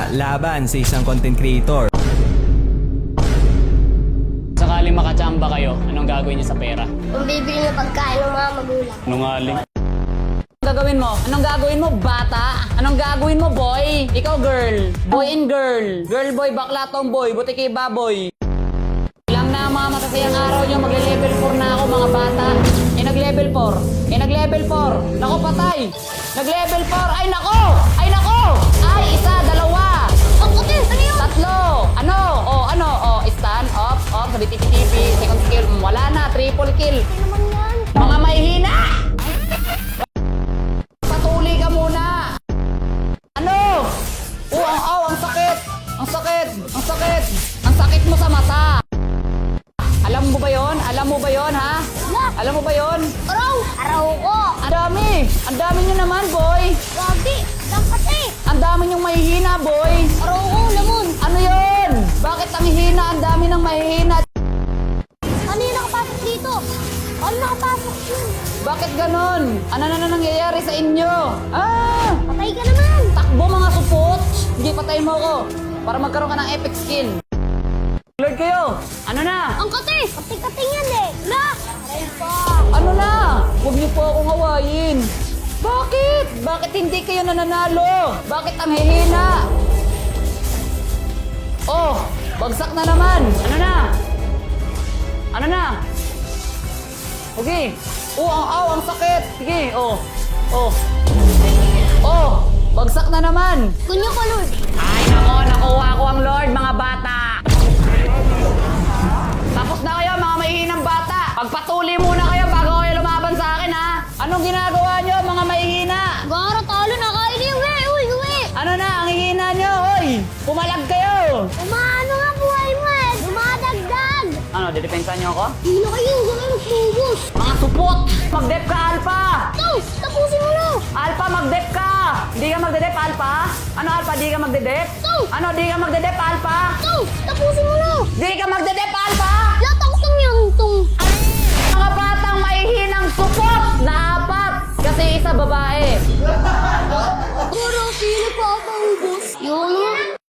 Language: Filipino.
bata laban sa isang content creator. Sakaling makachamba kayo, anong gagawin niyo sa pera? Kung bibili ng pagkain ng mga magulang. Nungaling. Anong gagawin mo? Anong gagawin mo, bata? Anong gagawin mo, boy? Ikaw, girl. Boy and girl. Girl, boy, bakla, tomboy, butiki, baboy. Ilang na mga masasayang araw nyo, magle-level 4 na ako, mga bata. Nag-level 4. Nag-level 4. Nako, patay. Nag-level 4. Ay, nako! Ay, nako! Ay, isa, dalawa. Ang kutin! Ano yun? Tatlo! Ano? Ano? Stand, off, sabi TTTP, second skill, wala na, triple kill. Ano naman yan? Mga mahihina! Patuli ka muna! Ano? Ang sakit! Ang sakit! Ang sakit! Ang sakit mo sa mata! Alam mo ba yon? Alam mo ba yon, ha? Alam mo ba yon? Araw! Araw ko! Ang dami! Ang dami nyo naman, boy! Grabe! Ang kasi! Ang dami nyong mahihina, boy! Araw ko! Lamon! Ano yon? Bakit ang hihina? Ang dami ng mahihina. Ano yung nakapasok dito? Ano nakapasok yun? Bakit ganon? Ano na nangyayari sa inyo? Patay ka naman! Takbo mga supot! Sige, patay mo ako para magkaroon ka ng epic skin. Lord kayo! Ano na? Ang kati! Kati-kating yan eh! La! Aray pa! Ano na? Huwag niyo po akong hawain. Bakit? Bakit hindi kayo nananalo? Bakit ang hihina? Oh, bagsak na naman. Ano na? Ano na? Okay. Ang sakit. Sige, bagsak na naman. Kunyo ko, Lord! Ay, nako, nakuha ko ang Lord, mga bata. Tapos na kayo, mga mahihinang bata. Pagpatuli muna kayo bago kayo lumaban sa akin, ha? Anong ginagawa nyo, mga mahihina? Gara, talo na kayo niyo! Uy! Ano na, ang hihina nyo, oy? Pumalag kayo. Umano nga buhay mo eh! Dumadagdag! Ano, didepensahan nyo ako? Hino kayo! Huwag kayo magpubos! Mga supot! Mag-dep ka, Alpha! Ito! Tapusin mo na! Alpha, mag-dep ka! Hindi ka magde-dep, Alpha? Ano, Alpha, di ka magde-dep? Ito! Ano, di ka magde-dep, Alpha? Ito! Tapusin mo na! Di ka magde-dep, Alpha? Latang yung tong! Mga batang maihinang supot na apat kasi isa babae. Gara, sino pa ako ubos? Yung